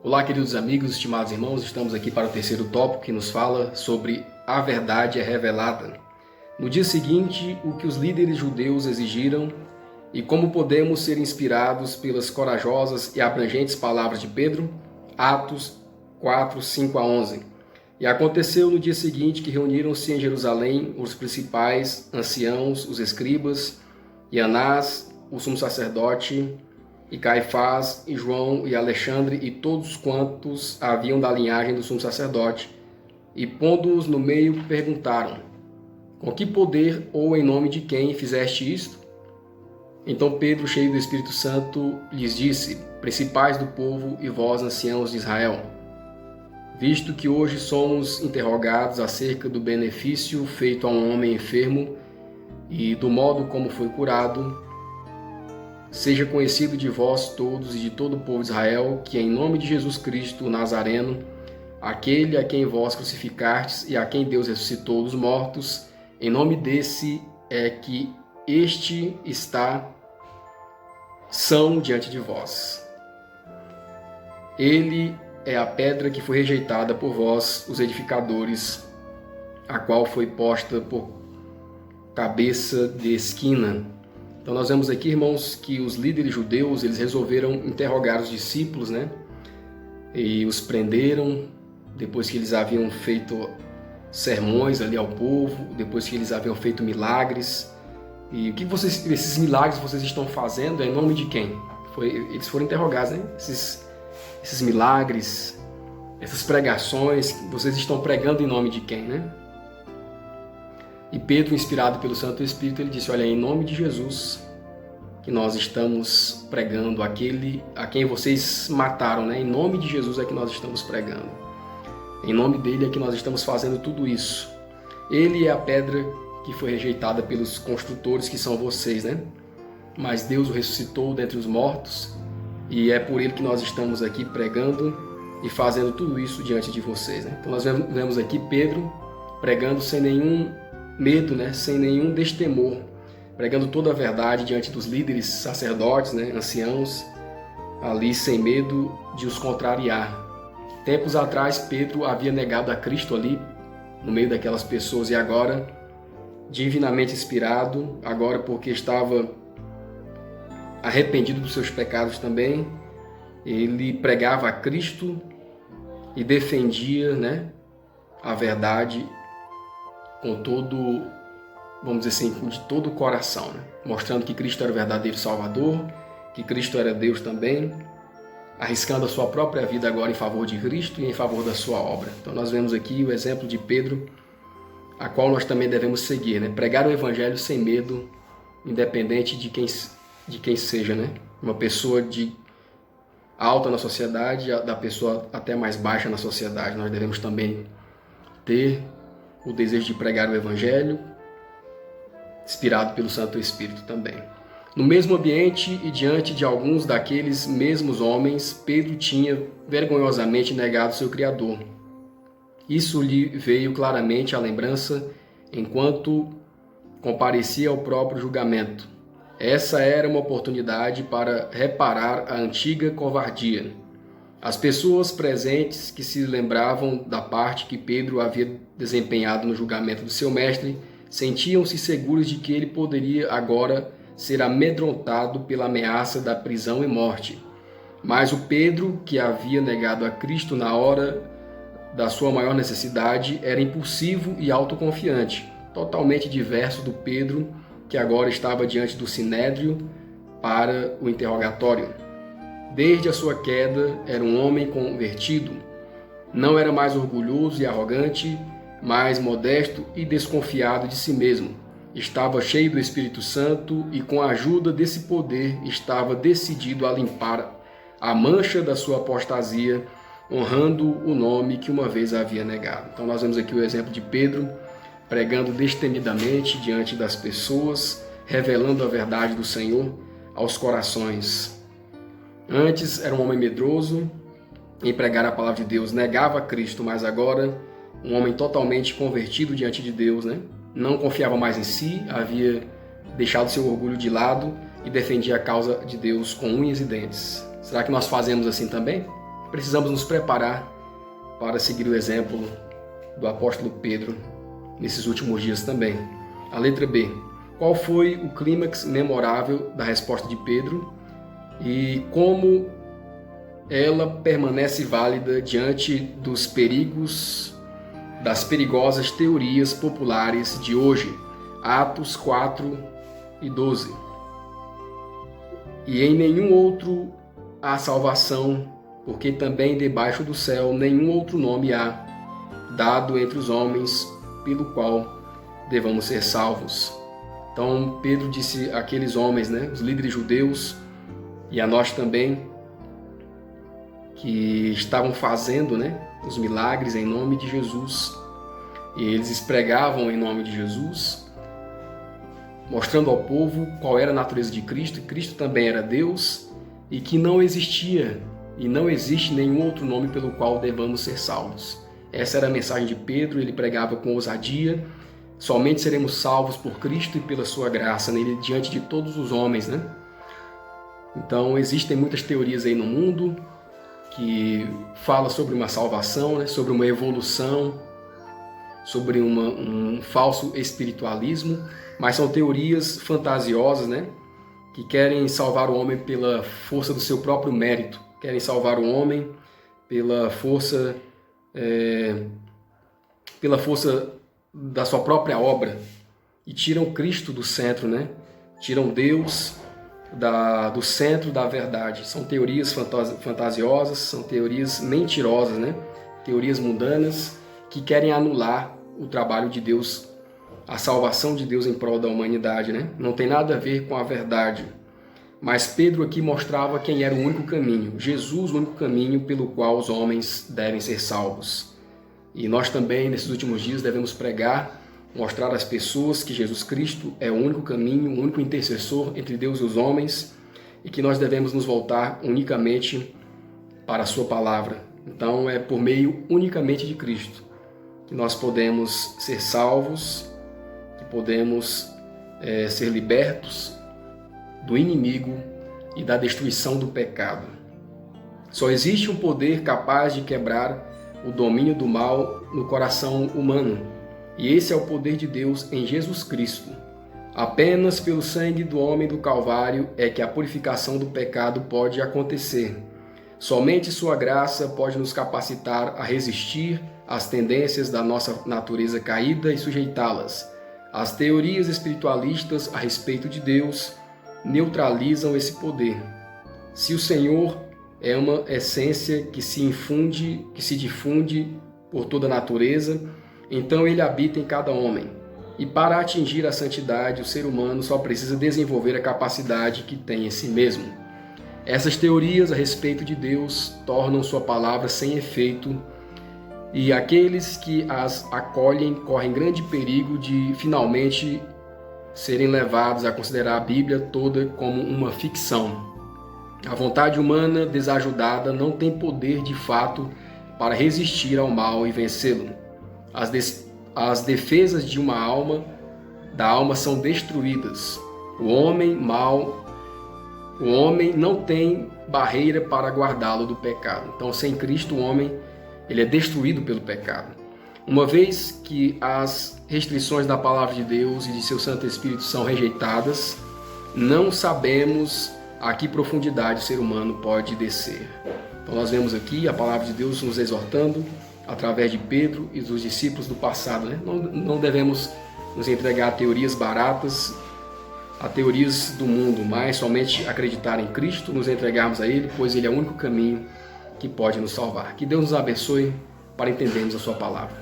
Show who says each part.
Speaker 1: Olá, queridos amigos, estimados irmãos, estamos aqui para o terceiro tópico que nos fala sobre a verdade é revelada. No dia seguinte, o que os líderes judeus exigiram e como podemos ser inspirados pelas corajosas e abrangentes palavras de Pedro, Atos 4, 5 a 11. E aconteceu no dia seguinte que reuniram-se em Jerusalém os principais anciãos, os escribas, e Anás, o sumo sacerdote, e Caifás, e João, e Alexandre, e todos quantos haviam da linhagem do sumo sacerdote, e pondo-os no meio, perguntaram: com que poder ou em nome de quem fizeste isto? Então Pedro, cheio do Espírito Santo, lhes disse: principais do povo e vós, anciãos de Israel, visto que hoje somos interrogados acerca do benefício feito a um homem enfermo e do modo como foi curado, seja conhecido de vós todos e de todo o povo de Israel que em nome de Jesus Cristo, o Nazareno, aquele a quem vós crucificastes e a quem Deus ressuscitou dos mortos, em nome desse é que este está são diante de vós. Ele é a pedra que foi rejeitada por vós, os edificadores, a qual foi posta por cabeça de esquina. Então nós vemos aqui, irmãos, que os líderes judeus, eles resolveram interrogar os discípulos, E os prenderam, depois que eles haviam feito sermões ali ao povo, depois que eles haviam feito milagres. E o que esses milagres vocês estão fazendo é em nome de quem? Eles foram interrogados, Esses milagres, essas pregações, vocês estão pregando em nome de quem, E Pedro, inspirado pelo Santo Espírito, ele disse: olha, em nome de Jesus que nós estamos pregando, aquele a quem vocês mataram, Em nome de Jesus é que nós estamos pregando. Em nome dele é que nós estamos fazendo tudo isso. Ele é a pedra que foi rejeitada pelos construtores, que são vocês, Mas Deus o ressuscitou dentre os mortos e é por ele que nós estamos aqui pregando e fazendo tudo isso diante de vocês, Então nós vemos aqui Pedro pregando sem nenhum medo, sem nenhum destemor, pregando toda a verdade diante dos líderes sacerdotes, anciãos, ali sem medo de os contrariar. Tempos atrás, Pedro havia negado a Cristo ali, no meio daquelas pessoas, e agora, divinamente inspirado, agora porque estava arrependido dos seus pecados também, ele pregava a Cristo e defendia, a verdade com todo, vamos dizer assim, de todo o coração, mostrando que Cristo era o verdadeiro Salvador, que Cristo era Deus também, arriscando a sua própria vida agora em favor de Cristo e em favor da sua obra. Então nós vemos aqui o exemplo de Pedro, a qual nós também devemos seguir, pregar o Evangelho sem medo, independente de quem seja, Uma pessoa de alta na sociedade, da pessoa até mais baixa na sociedade, nós devemos também ter o desejo de pregar o Evangelho, inspirado pelo Santo Espírito também. No mesmo ambiente e diante de alguns daqueles mesmos homens, Pedro tinha vergonhosamente negado seu Criador. Isso lhe veio claramente à lembrança enquanto comparecia ao próprio julgamento. Essa era uma oportunidade para reparar a antiga covardia. As pessoas presentes que se lembravam da parte que Pedro havia desempenhado no julgamento do seu mestre sentiam-se seguros de que ele poderia agora ser amedrontado pela ameaça da prisão e morte. Mas o Pedro, que havia negado a Cristo na hora da sua maior necessidade, era impulsivo e autoconfiante, totalmente diverso do Pedro que agora estava diante do sinédrio para o interrogatório. Desde a sua queda, era um homem convertido. Não era mais orgulhoso e arrogante, mas modesto e desconfiado de si mesmo. Estava cheio do Espírito Santo e, com a ajuda desse poder, estava decidido a limpar a mancha da sua apostasia, honrando o nome que uma vez havia negado. Então nós vemos aqui o exemplo de Pedro, pregando destemidamente diante das pessoas, revelando a verdade do Senhor aos corações. Antes era um homem medroso em pregar a palavra de Deus, negava a Cristo, mas agora um homem totalmente convertido diante de Deus, Não confiava mais em si, havia deixado seu orgulho de lado e defendia a causa de Deus com unhas e dentes. Será que nós fazemos assim também? precisamos nos preparar para seguir o exemplo do apóstolo Pedro nesses últimos dias também. A letra B. Qual foi o clímax memorável da resposta de Pedro e como ela permanece válida diante dos perigos, das perigosas teorias populares de hoje? Atos 4 e 12. E em nenhum outro há salvação, porque também debaixo do céu nenhum outro nome há dado entre os homens pelo qual devamos ser salvos. Então Pedro disse àqueles homens, os líderes judeus, e a nós também, que estavam fazendo os milagres em nome de Jesus, e eles pregavam em nome de Jesus, mostrando ao povo qual era a natureza de Cristo, que Cristo também era Deus, e que não existia e não existe nenhum outro nome pelo qual devamos ser salvos. Essa era a mensagem de Pedro, ele pregava com ousadia: somente seremos salvos por Cristo e pela sua graça nele diante de todos os homens, Então existem muitas teorias aí no mundo que falam sobre uma salvação, sobre uma evolução, sobre um falso espiritualismo, mas são teorias fantasiosas, que querem salvar o homem pela força do seu próprio mérito, querem salvar o homem pela força da sua própria obra, e tiram Cristo do centro, Tiram Deus do centro da verdade. São teorias fantasiosas, são teorias mentirosas, Teorias mundanas que querem anular o trabalho de Deus, a salvação de Deus em prol da humanidade, Não tem nada a ver com a verdade. Mas Pedro aqui mostrava quem era o único caminho, Jesus, o único caminho pelo qual os homens devem ser salvos. E nós também, nesses últimos dias, devemos pregar, mostrar às pessoas que Jesus Cristo é o único caminho, o único intercessor entre Deus e os homens, e que nós devemos nos voltar unicamente para a sua palavra. Então é por meio unicamente de Cristo que nós podemos ser salvos, que podemos ser libertos do inimigo e da destruição do pecado. Só existe um poder capaz de quebrar o domínio do mal no coração humano, e esse é o poder de Deus em Jesus Cristo. Apenas pelo sangue do homem do Calvário é que a purificação do pecado pode acontecer. Somente sua graça pode nos capacitar a resistir às tendências da nossa natureza caída e sujeitá-las. As teorias espiritualistas a respeito de Deus neutralizam esse poder. Se o Senhor é uma essência que se difunde por toda a natureza, então ele habita em cada homem. E para atingir a santidade, o ser humano só precisa desenvolver a capacidade que tem em si mesmo. Essas teorias a respeito de Deus tornam sua palavra sem efeito, e aqueles que as acolhem correm grande perigo de finalmente serem levados a considerar a Bíblia toda como uma ficção. A vontade humana desajudada não tem poder de fato para resistir ao mal e vencê-lo. As defesas de da alma são destruídas. O homem não tem barreira para guardá-lo do pecado. Então, sem Cristo, o homem ele é destruído pelo pecado. Uma vez que as restrições da palavra de Deus e de seu Santo Espírito são rejeitadas, não sabemos a que profundidade o ser humano pode descer. Então nós vemos aqui a palavra de Deus nos exortando através de Pedro e dos discípulos do passado. Não devemos nos entregar a teorias baratas, a teorias do mundo, mas somente acreditar em Cristo, nos entregarmos a Ele, pois Ele é o único caminho que pode nos salvar. Que Deus nos abençoe para entendermos a sua palavra.